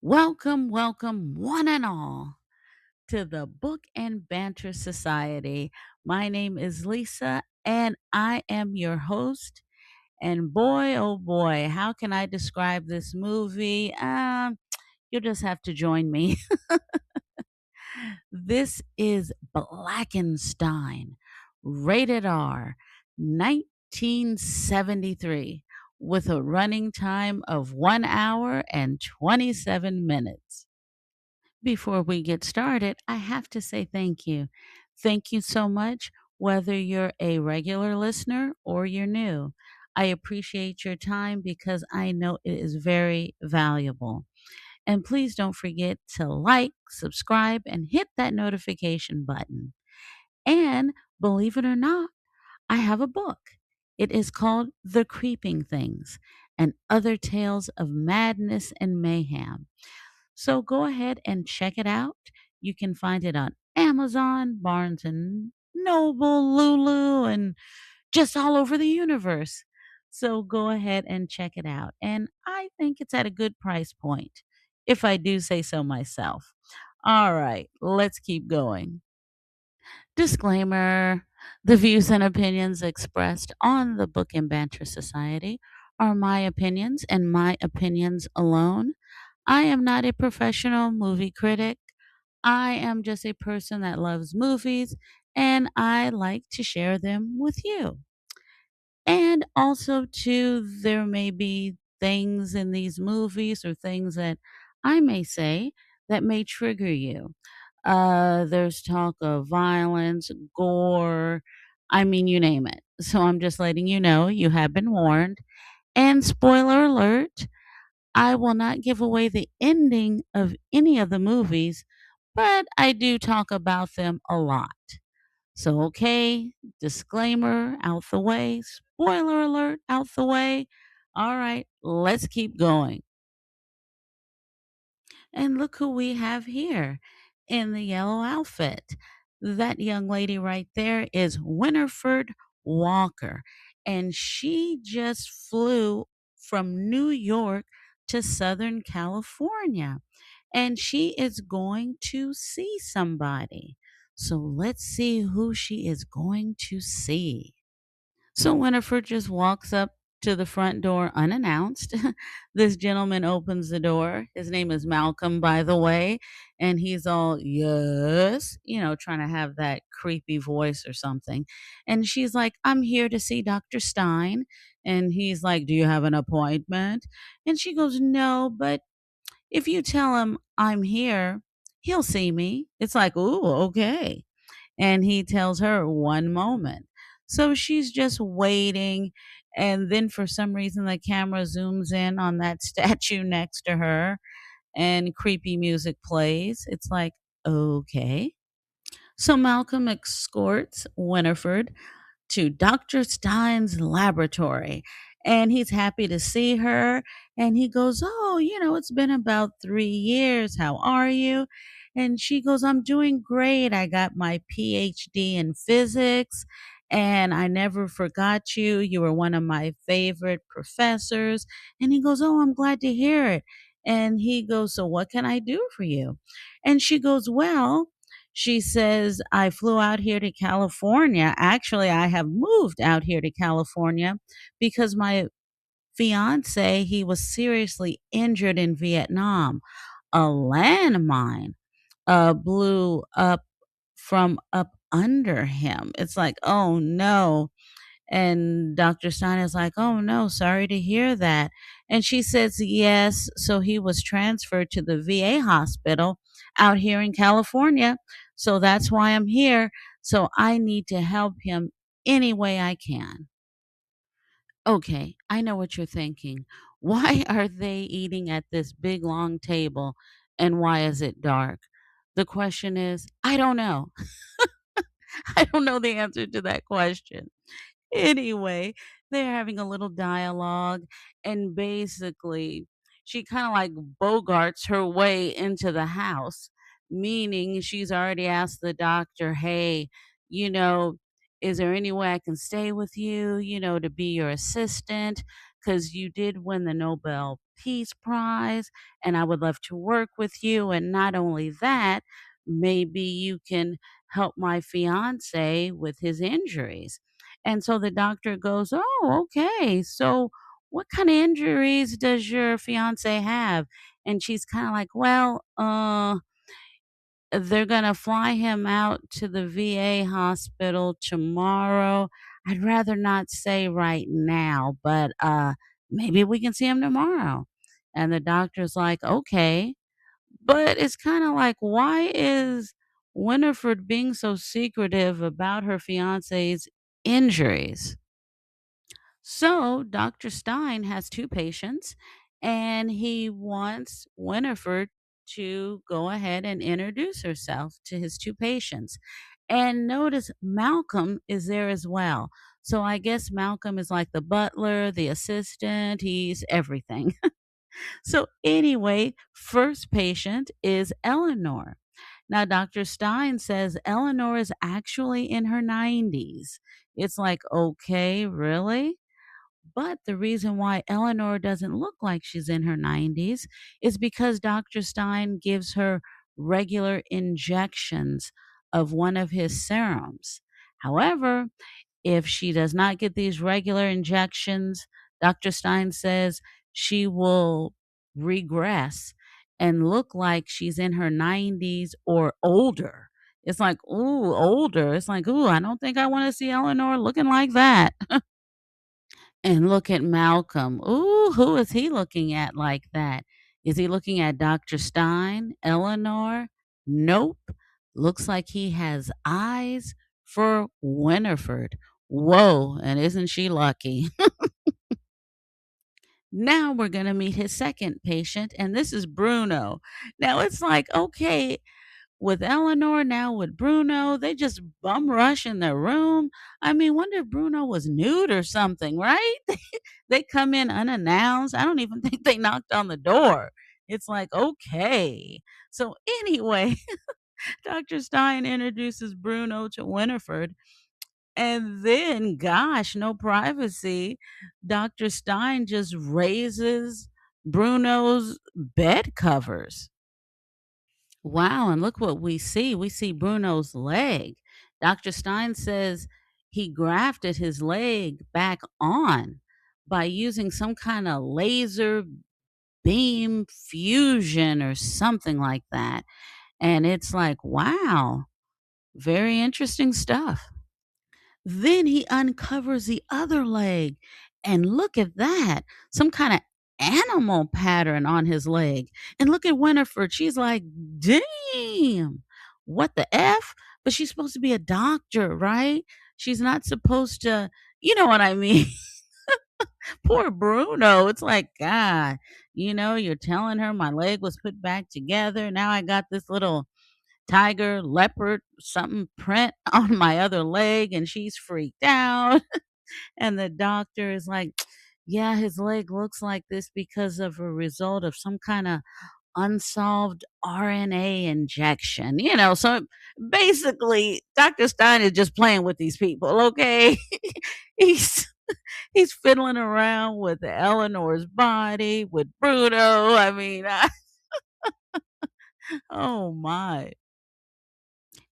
Welcome, welcome, one and all, to the Book and Banter Society. My name is Lisa, and I am your host. And boy, oh boy, how can I describe this movie? You'll just have to join me. This is Blackenstein, rated R, 1973, with a running time of 1 hour and 27 minutes. Before we get started, I have to say thank you. Thank you so much, whether you're a regular listener or you're new. I appreciate your time because I know it is very valuable. And please don't forget to like, subscribe, and hit that notification button. And believe it or not, I have a book. It is called The Creeping Things and Other Tales of Madness and Mayhem. So go ahead and check it out. You can find it on Amazon, Barnes and Noble, Lulu, and just all over the universe. So go ahead and check it out. And I think it's at a good price point, if I do say so myself. All right, let's keep going. Disclaimer: the views and opinions expressed on the Book and Banter Society are my opinions and my opinions alone. I am not a professional movie critic. I am just a person that loves movies and I like to share them with you. And also, too, there may be things in these movies or things that I may say that may trigger you. There's talk of violence, gore, I mean, you name it. So I'm just letting you know you have been warned. And spoiler alert, I will not give away the ending of any of the movies, but I do talk about them a lot. So, okay, disclaimer out the way, spoiler alert out the way. All right, let's keep going. And look who we have here in the yellow outfit. That young lady right there is Winifred Walker. And she just flew from New York to Southern California. And she is going to see somebody. So let's see who she is going to see. So Winifred just walks up to the front door unannounced. This gentleman opens the door. His name is Malcolm, by the way. And he's all, yes, trying to have that creepy voice or something. And she's like, I'm here to see Dr. Stein. And he's like, do you have an appointment? And she goes, no, but if you tell him I'm here, he'll see me. It's like, ooh, okay. And he tells her one moment. So she's just waiting. And then for some reason, the camera zooms in on that statue next to her and creepy music plays. It's like, okay. So Malcolm escorts Winifred to Dr. Stein's laboratory. And he's happy to see her. And he goes, oh, it's been about 3 years. How are you? And she goes, I'm doing great. I got my PhD in physics. And I never forgot you. You were one of my favorite professors. And he goes, oh, I'm glad to hear it. And he goes, so what can I do for you? And she goes, well, she says, I flew out here to California. Actually, I have moved out here to California because my fiance, he was seriously injured in Vietnam. A landmine blew up from up under him. It's like, oh no. And Dr. Stein is like, oh no, sorry to hear that. And she says, yes. So he was transferred to the VA hospital out here in California. So that's why I'm here. So I need to help him any way I can. Okay, I know what you're thinking. Why are they eating at this big long table and why is it dark? The question is, I don't know. I don't know the answer to that question. Anyway, they're having a little dialogue, and basically, she kind of like bogarts her way into the house, meaning she's already asked the doctor, hey, you know, is there any way I can stay with you, to be your assistant? Because you did win the Nobel Peace Prize, and I would love to work with you. And not only that, maybe you can help my fiance with his injuries." And so the doctor goes, "Oh, okay. So what kind of injuries does your fiance have?" And she's kind of like, "Well, they're gonna fly him out to the VA hospital tomorrow. I'd rather not say right now, but, maybe we can see him tomorrow." And the doctor's like, "Okay." But it's kinda like, why is Winifred being so secretive about her fiancé's injuries? So Dr. Stein has 2 patients, and he wants Winifred to go ahead and introduce herself to his 2 patients. And notice Malcolm is there as well. So I guess Malcolm is like the butler, the assistant, he's everything. So anyway, first patient is Eleanor. Now, Dr. Stein says Eleanor is actually in her 90s. It's like, okay, really? But the reason why Eleanor doesn't look like she's in her 90s is because Dr. Stein gives her regular injections of one of his serums. However, if she does not get these regular injections, Dr. Stein says she will regress and look like she's in her 90s or older. It's like, ooh, older. It's like, ooh, I don't think I want to see Eleanor looking like that. And look at Malcolm. Ooh, who is he looking at like that? Is he looking at Dr. Stein, Eleanor? Nope. Looks like he has eyes for Winifred. Whoa, and isn't she lucky? Now we're going to meet his second patient, and this is Bruno. Now it's like, okay, with Eleanor, now with Bruno, they just bum rush in their room. I mean, wonder if Bruno was nude or something, right? They come in unannounced. I don't even think they knocked on the door. It's like, okay. So anyway, Dr. Stein introduces Bruno to Winifred. And then, gosh, no privacy. Dr. Stein just raises Bruno's bed covers. Wow, and look what we see. We see Bruno's leg. Dr. Stein says he grafted his leg back on by using some kind of laser beam fusion or something like that. And it's like, wow, very interesting stuff. Then he uncovers the other leg, and look at that, some kinda animal pattern on his leg, and look at Winifred, she's like, "Damn, what the F?" But she's supposed to be a doctor, right? She's not supposed to, you know what I mean? Poor Bruno, it's like, "God, you're telling her my leg was put back together, now I got this little tiger, leopard, something print on my other leg, and she's freaked out." And the doctor is like, "Yeah, his leg looks like this because of a result of some kind of unsolved RNA injection." So basically, Dr. Stein is just playing with these people, okay? he's he's fiddling around with Eleanor's body, with Bruno. I mean, oh my.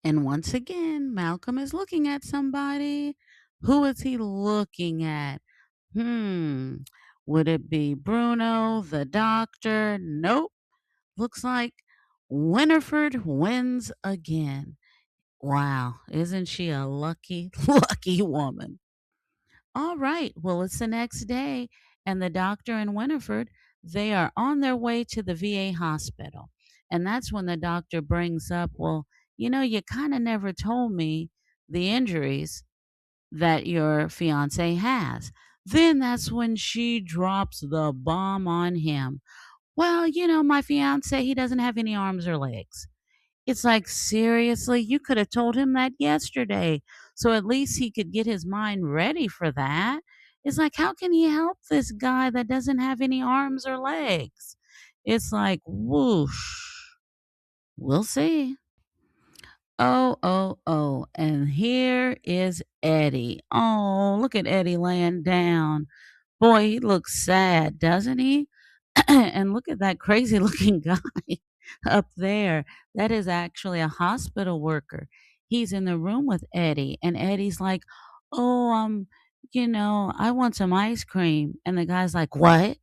And once again, Malcolm is looking at somebody. Who is he looking at? Hmm. Would it be Bruno, the doctor? Nope. Looks like Winifred wins again. Wow. Isn't she a lucky, lucky woman? All right. Well, it's the next day, and the doctor and Winifred, they are on their way to the VA hospital. And that's when the doctor brings up, well, you kind of never told me the injuries that your fiance has. Then that's when she drops the bomb on him. Well, my fiance, he doesn't have any arms or legs. It's like, seriously, you could have told him that yesterday. So at least he could get his mind ready for that. It's like, how can he help this guy that doesn't have any arms or legs? It's like, whoosh. We'll see. Oh, oh, oh. And here is Eddie. Oh, look at Eddie laying down. Boy, he looks sad, doesn't he? And look at that crazy looking guy up there. That is actually a hospital worker. He's in the room with Eddie, and Eddie's like, "Oh, I want some ice cream." And the guy's like, "What?"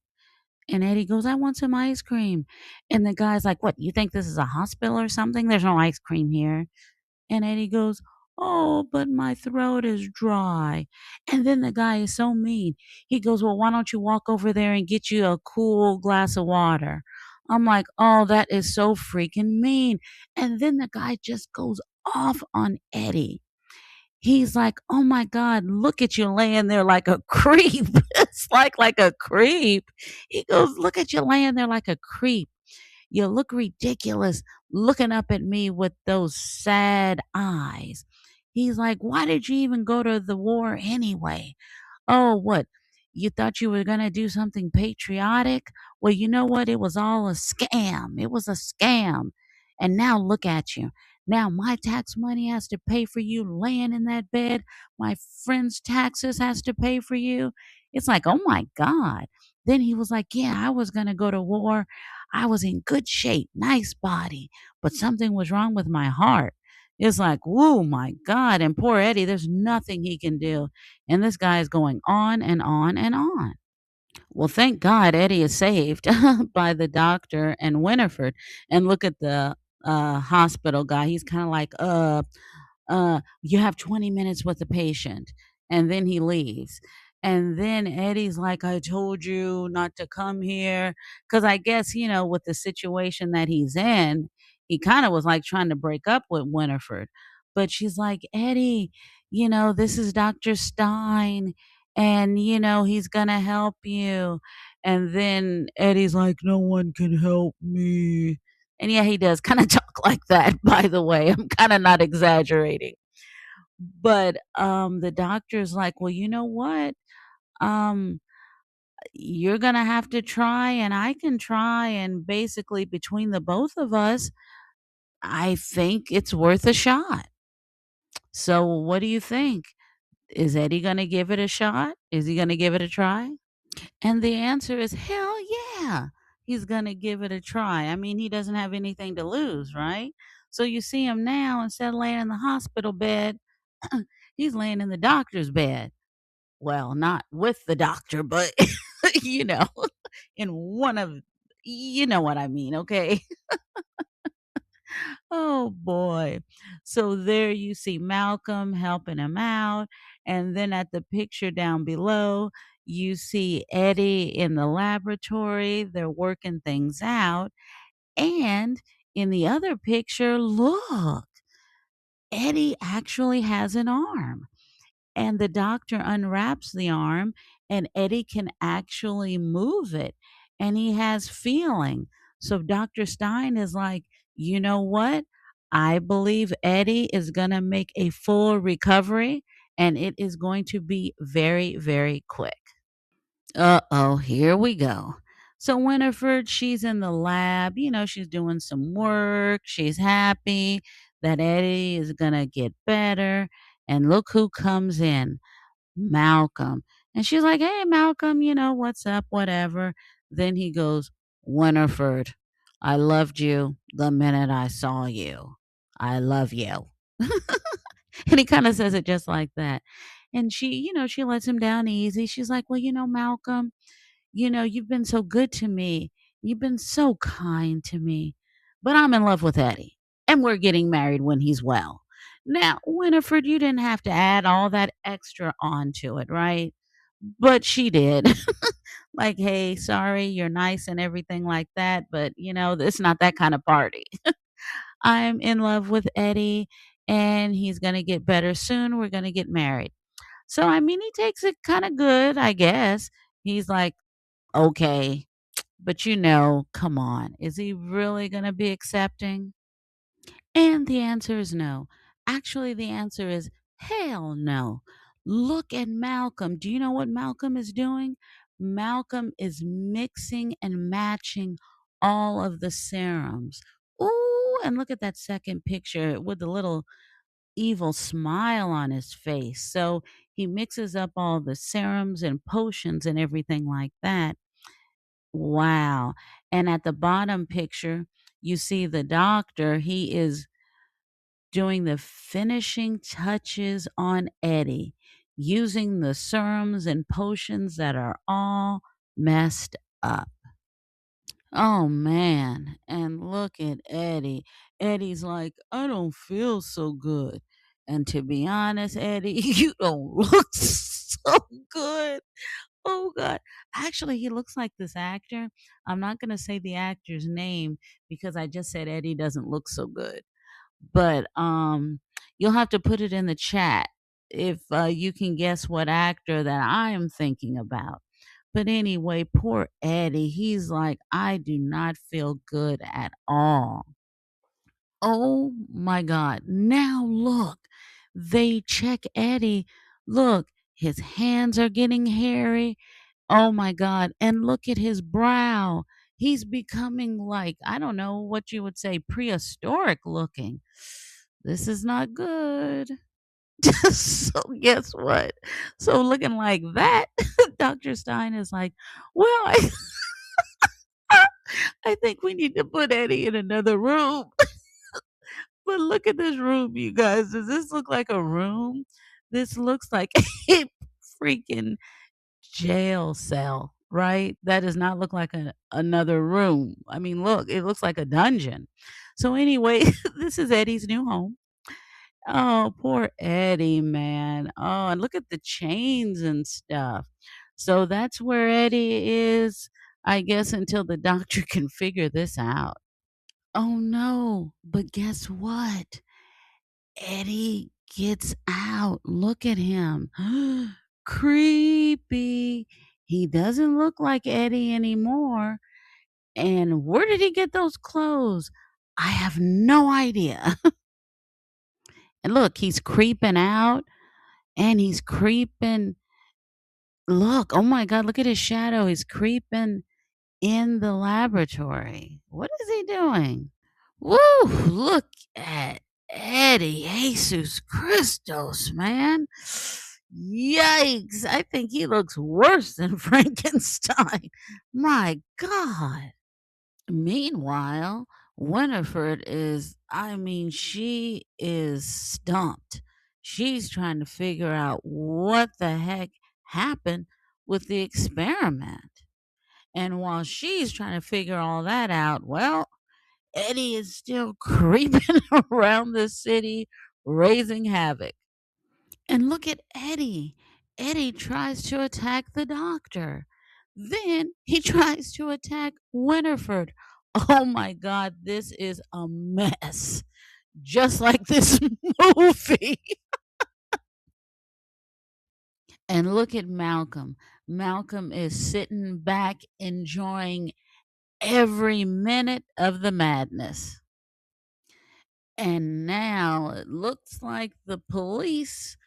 And Eddie goes, "I want some ice cream." And the guy's like, "What? You think this is a hospital or something? There's no ice cream here." And Eddie goes, "Oh, but my throat is dry." And then the guy is so mean. He goes, "Well, why don't you walk over there and get you a cool glass of water?" I'm like, "Oh, that is so freaking mean." And then the guy just goes off on Eddie. He's like, "Oh my God, look at you laying there like a creep." It's like a creep. He goes, "Look at you laying there like a creep. You look ridiculous looking up at me with those sad eyes." He's like, "Why did you even go to the war anyway? Oh, what? You thought you were going to do something patriotic? Well, you know what? It was all a scam. It was a scam. And now look at you. Now my tax money has to pay for you laying in that bed. My friend's taxes has to pay for you." It's like, "Oh my God." Then he was like, "Yeah, I was going to go to war. I was in good shape, nice body, but something was wrong with my heart." It's like, whoa, my God. And poor Eddie, there's nothing he can do. And this guy is going on and on and on. Well, thank God Eddie is saved by the doctor and Winifred. And look at the hospital guy. He's kind of like, you have 20 minutes with the patient. And then he leaves. And then Eddie's like, "I told you not to come here." Because I guess, with the situation that he's in, he kind of was like trying to break up with Winifred. But she's like, "Eddie, this is Dr. Stein, and, he's going to help you." And then Eddie's like, "No one can help me." And yeah, he does kind of talk like that, by the way. I'm kind of not exaggerating. But the doctor's like, "Well, you know what? Um, you're gonna have to try, and I can try, and basically between the both of us, I think it's worth a shot. So what do you think? Is Eddie gonna give it a shot? Is he gonna give it a try?" And the answer is hell yeah. He's gonna give it a try. I mean, he doesn't have anything to lose, right? So you see him now, instead of laying in the hospital bed, he's laying in the doctor's bed. Well, not with the doctor, but you know, in one of you know what I mean, okay? Oh boy. So there you see Malcolm helping him out, and then at the picture down below, you see Eddie in the laboratory. They're working things out, and in the other picture, look, Eddie actually has an arm. And the doctor unwraps the arm, and Eddie can actually move it, and he has feeling. So Dr. Stein is like, "You know what? I believe Eddie is going to make a full recovery, and it is going to be very, very quick." Uh-oh, here we go. So Winifred, she's in the lab, she's doing some work. She's happy that Eddie is going to get better. And look who comes in. Malcolm. And she's like, "Hey, Malcolm, what's up? Whatever." Then he goes, "Winifred, I loved you the minute I saw you. I love you." And he kind of says it just like that. And she lets him down easy. She's like, "Well, Malcolm, you've been so good to me. You've been so kind to me. But I'm in love with Eddie, and we're getting married when he's well." Now, Winifred, you didn't have to add all that extra onto it, right? But she did. Like, "Hey, sorry, you're nice and everything like that, but it's not that kind of party. I'm in love with Eddie, and he's going to get better soon. We're going to get married." So, I mean, he takes it kind of good, I guess. He's like, "Okay, but come on, is he really going to be accepting?" And the answer is no. Actually, the answer is hell no. Look at Malcolm. Do you know what Malcolm is doing? Malcolm is mixing and matching all of the serums. Ooh, and look at that second picture with the little evil smile on his face. So he mixes up all the serums and potions and everything like that. Wow. And at the bottom picture, you see the doctor. He is doing the finishing touches on Eddie, using the serums and potions that are all messed up. Oh man. And look at Eddie. Eddie's like, I don't feel so good. And to be honest, Eddie, you don't look so good. Oh god. Actually, he looks like this actor. I'm not going to say the actor's name because I just said Eddie doesn't look so good. But you'll have to put it in the chat if you can guess what actor that I am thinking about. But anyway, poor Eddie, he's like, I do not feel good at all. Oh my God. Now look, they check Eddie. Look, his hands are getting hairy. Oh my God. And look at his brow. He's becoming like, I don't know what you would say, prehistoric looking. This is not good. So guess what? So looking like that, Dr. Stein is like, well, I think we need to put Eddie in another room. But look at this room, you guys. Does this look like a room? This looks like a freaking jail cell, right? That does not look like another room. I mean, look, it looks like a dungeon. So anyway, this is Eddie's new home. Oh, poor Eddie, man. Oh, and look at the chains and stuff. So that's where Eddie is, I guess, until the doctor can figure this out. Oh no, but guess what? Eddie gets out. Look at him. Creepy. He doesn't look like Eddie anymore. And where did he get those clothes? I have no idea. And look, he's creeping out and he's creeping. Look, oh my God, look at his shadow. He's creeping in the laboratory. What is he doing? Woo! Look at Eddie Jesus Christos, man. Yikes. I think he looks worse than Frankenstein. My God. Meanwhile, Winifred is, I mean, she is stumped. She's trying to figure out what the heck happened with the experiment. And while she's trying to figure all that out, well, Eddie is still creeping around the city, raising havoc. And look at Eddie. Eddie tries to attack the doctor. Then he tries to attack Winifred. Oh my God, this is a mess. Just like this movie. And look at Malcolm. Malcolm is sitting back enjoying every minute of the madness. And now it looks like the police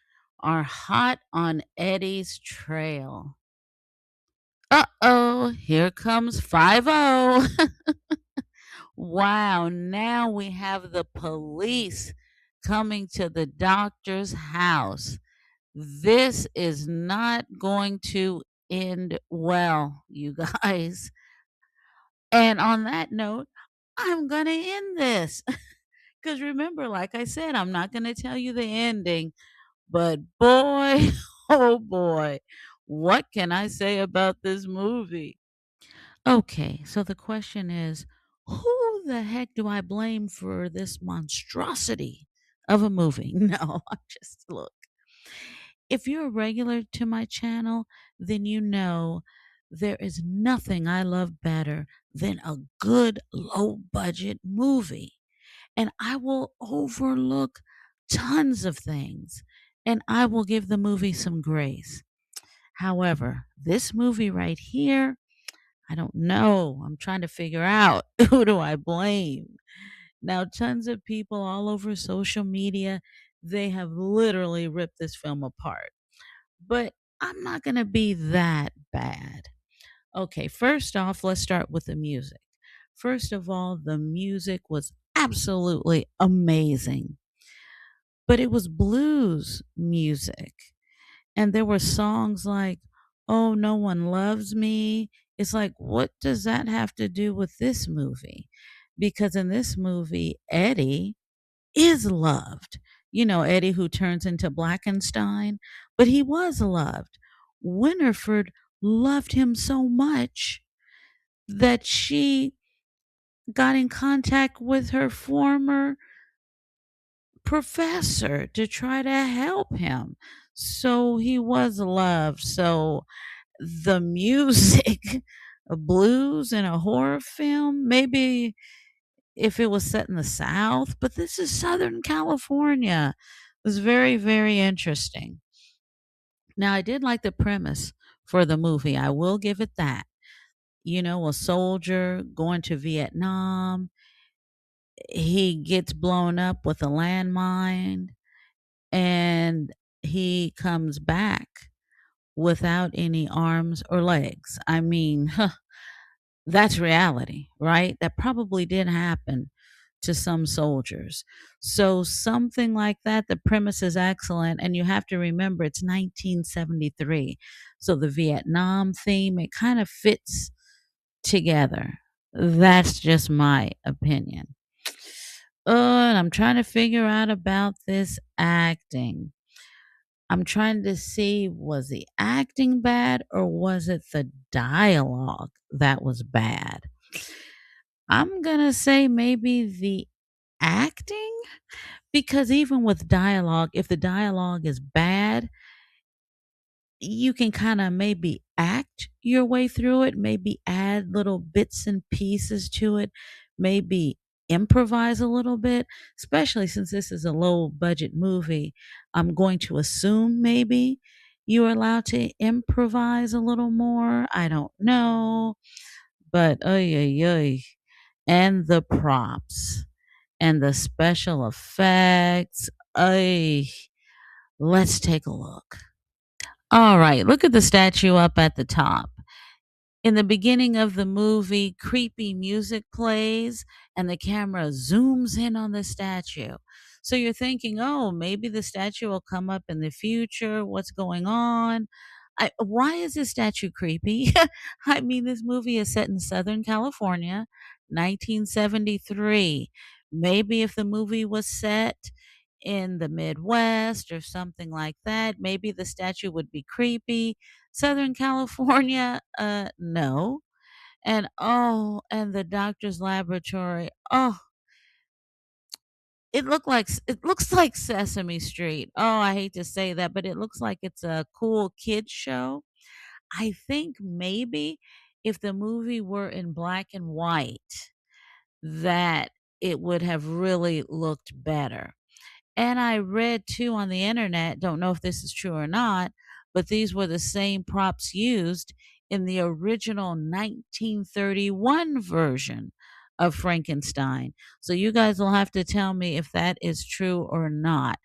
are hot on Eddie's trail. Uh-oh, here comes 50. Wow, now we have the police coming to the doctor's house. This is not going to end well, you guys. And on that note, I'm going to end this. Because remember, like I said, I'm not going to tell you the ending. But boy, oh boy, what can I say about this movie? Okay, so the question is, who the heck do I blame for this monstrosity of a movie? No, I'm just look. If you're a regular to my channel, then you know there is nothing I love better than a good low budget movie. And I will overlook tons of things and I will give the movie some grace. However, this movie right here, I don't know. I'm trying to figure out who do I blame. Now, tons of people all over social media, they have literally ripped this film apart. But I'm not going to be that bad. Okay, first off, let's start with the music. First of all, the music was absolutely amazing, but it was blues music. And there were songs like, Oh, No One Loves Me, It's like, what does that have to do with this movie? Because in this movie, Eddie is loved. You know, Eddie who turns into Blackenstein, but he was loved. Winifred loved him so much that she got in contact with her former professor to try to help him. So he was loved. So the music, a blues in a horror film, maybe if it was set in the South, but this is Southern California. It was very, very interesting. Now, I did like the premise for the movie. I will give it that. You know, a soldier going to Vietnam, he gets blown up with a landmine, and he comes back without any arms or legs. I mean, that's reality, right? That probably did happen to some soldiers. So something like that, the premise is excellent, and you have to remember it's 1973. So the Vietnam theme, it kind of fits together. That's just my opinion. And I'm trying to figure out about this acting. I'm trying to see, was the acting bad or was it the dialogue that was bad? I'm going to say maybe the acting, because even with dialogue, if the dialogue is bad, you can kind of maybe act your way through it, maybe add little bits and pieces to it, maybe improvise a little bit, especially since this is a low budget movie. I'm going to assume maybe you're allowed to improvise a little more. I don't know, but oy, oy, oy. And the props and the special effects. Ay, let's take a look. All right, look at the statue up at the top. In the beginning of the movie, creepy music plays and the camera zooms in on the statue. So you're thinking, oh, maybe the statue will come up in the future. What's going on? Why is this statue creepy? I mean, this movie is set in Southern California, 1973. Maybe if the movie was set in the Midwest or something like that, maybe the statue would be creepy. Southern California, no. And oh, and the doctor's laboratory. Oh, it looks like Sesame Street. Oh, I hate to say that, but it looks like it's a cool kids show. I think maybe if the movie were in black and white, that it would have really looked better. And I read too on the internet, don't know if this is true or not, but these were the same props used in the original 1931 version of Frankenstein. So you guys will have to tell me if that is true or not.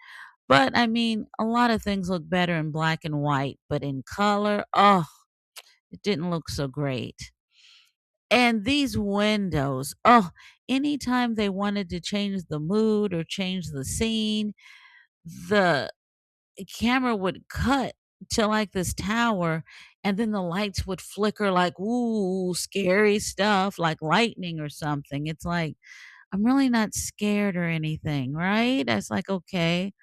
But I mean, a lot of things look better in black and white, but in color, oh, it didn't look so great. And these windows, oh, anytime they wanted to change the mood or change the scene, the camera would cut to like this tower, and then the lights would flicker like, ooh, scary stuff like lightning or something. It's like, I'm really not scared or anything, right? It's like, okay.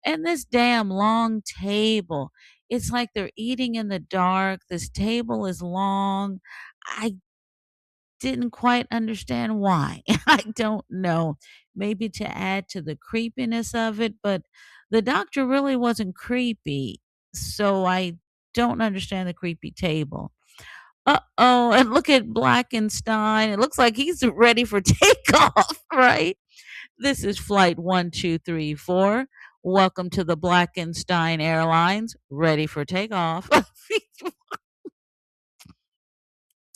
And this damn long table, it's like they're eating in the dark. This table is long. I didn't quite understand why. I don't know. Maybe to add to the creepiness of it, but the doctor really wasn't creepy. So I don't understand the creepy table. Uh-oh, and look at Blackenstein. It looks like he's ready for takeoff, right? This is flight 1234. Welcome to the Blackenstein Airlines. Ready for takeoff.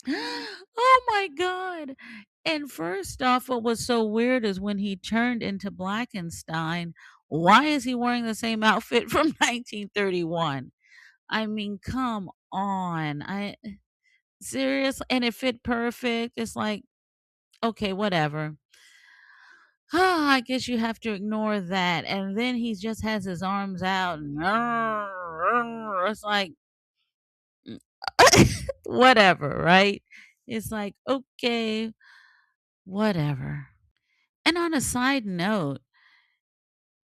Oh my god. And first off, what was so weird is when he turned into Blackenstein, why is he wearing the same outfit from 1931? I mean, come on. I serious, and it fit perfect. It's like, okay, whatever. I guess you have to ignore that. And then he just has his arms out and it's like whatever, right? It's like, okay, whatever. And on a side note,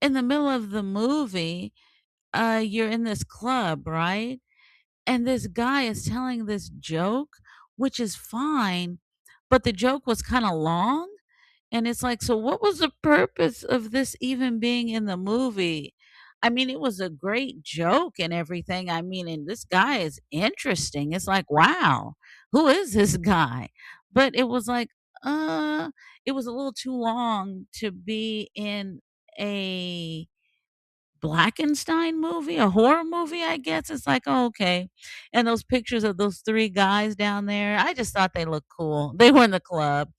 in the middle of the movie, you're in this club, right? And this guy is telling this joke, which is fine, but the joke was kind of long. And it's like, so what was the purpose of this even being in the movie? I mean, it was a great joke and everything. I mean, and this guy is interesting. It's like, wow, who is this guy? But it was like, uh, it was a little too long to be in a Blackenstein movie, a horror movie, I guess. It's like, oh, okay. And those pictures of those 3 guys down there, I just thought they looked cool. They were in the club.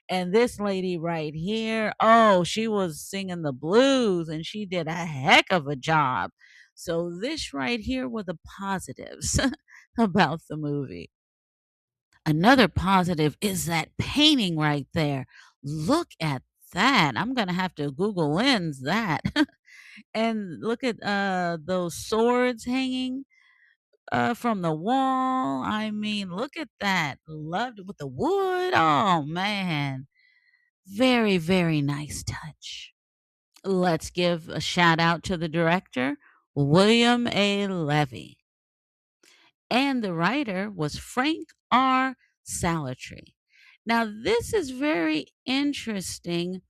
And this lady right here, oh, she was singing the blues and she did a heck of a job. So this right here were the positives about the movie. Another positive is that painting right there. Look at that. I'm going to have to Google Lens that. And look at, those swords hanging, from the wall. I mean, look at that. Loved it with the wood. Oh, man. Very, very nice touch. Let's give a shout out to the director, William A. Levy. And the writer was Frank R. Salatry. Now, this is very interesting.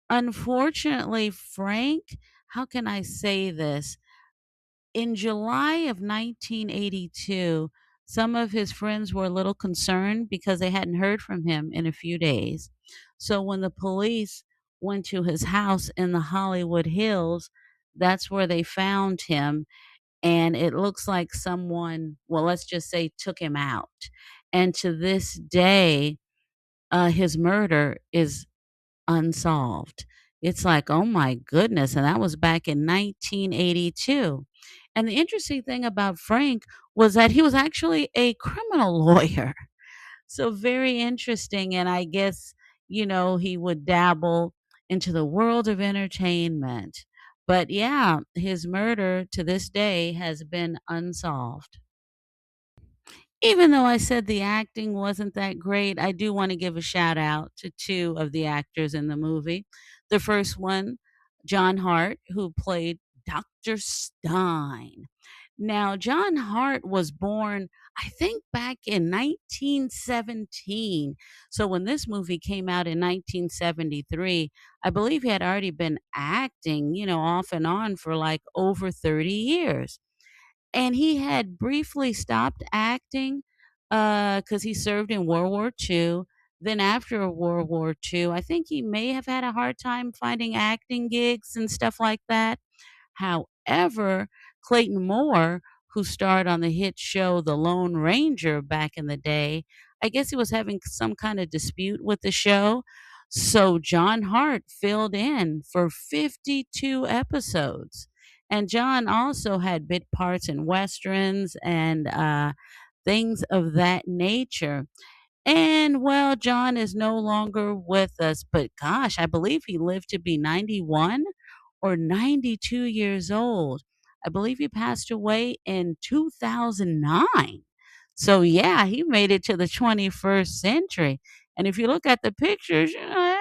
Unfortunately, Frank, how can I say this? In July of 1982, some of his friends were a little concerned because they hadn't heard from him in a few days. So when the police went to his house in the Hollywood Hills, that's where they found him. And it looks like someone, well, let's just say, took him out. And to this day, his murder is unsolved. It's like, "Oh my goodness," and that was back in 1982. And the interesting thing about Frank was that he was actually a criminal lawyer. So very interesting, and I guess, he would dabble into the world of entertainment. But yeah, his murder to this day has been unsolved. Even though I said the acting wasn't that great, I do wanna give a shout out to 2 of the actors in the movie. The first one, John Hart, who played Doctor Stein. Now, John Hart was born, I think, back in 1917. So when this movie came out in 1973, I believe he had already been acting, off and on for, like, over 30 years. And he had briefly stopped acting, because he served in World War II. Then after World War II, I think he may have had a hard time finding acting gigs and stuff like that. However, Clayton Moore, who starred on the hit show The Lone Ranger back in the day, I guess he was having some kind of dispute with the show. So John Hart filled in for 52 episodes. And John also had bit parts in westerns and things of that nature. And well, John is no longer with us, but gosh, I believe he lived to be 91 or 92 years old. I believe he passed away in 2009. So yeah, he made it to the 21st century. And if you look at the pictures,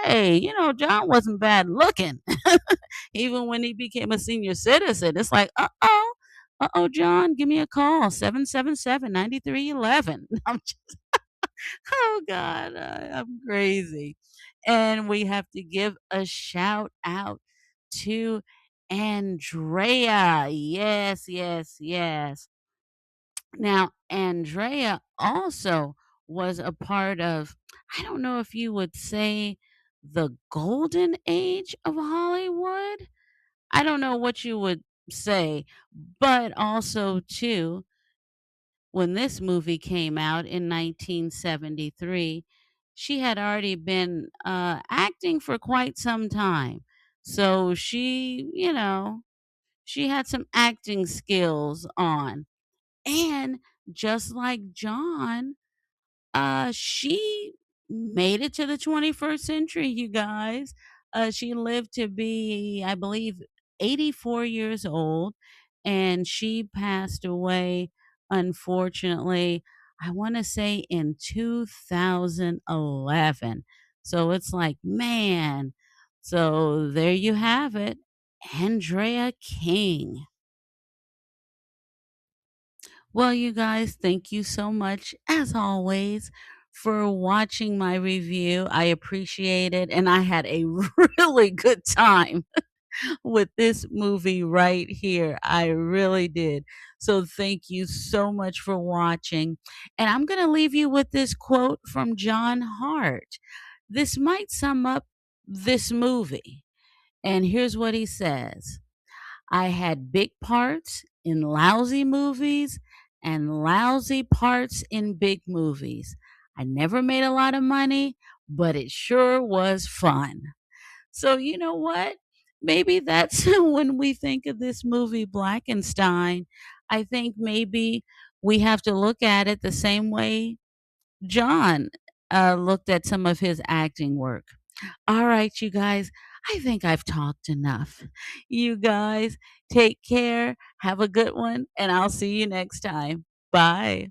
hey, John wasn't bad looking. Even when he became a senior citizen, it's like, John, give me a call, 777-9311. Oh God, I'm crazy. And we have to give a shout out to Andrea. Yes, yes, yes. Now, Andrea also was a part of, I don't know if you would say, the golden age of Hollywood. I don't know what you would say, but also too, when this movie came out in 1973, she had already been acting for quite some time. So she had some acting skills on. And just like John, she made it to the 21st century, you guys. She lived to be, I believe, 84 years old, and she passed away, unfortunately. I want to say in 2011. So it's like, man. So there you have it. Andrea King. Well, you guys, thank you so much, as always, for watching my review. I appreciate it. And I had a really good time with this movie right here. I really did. So thank you so much for watching. And I'm going to leave you with this quote from John Hart. This might sum up this movie. And here's what he says: I had big parts in lousy movies and lousy parts in big movies. I never made a lot of money, but it sure was fun. So, you know what? Maybe that's when we think of this movie, Blackenstein. I think maybe we have to look at it the same way John looked at some of his acting work. All right, you guys, I think I've talked enough. You guys take care, have a good one, and I'll see you next time. Bye.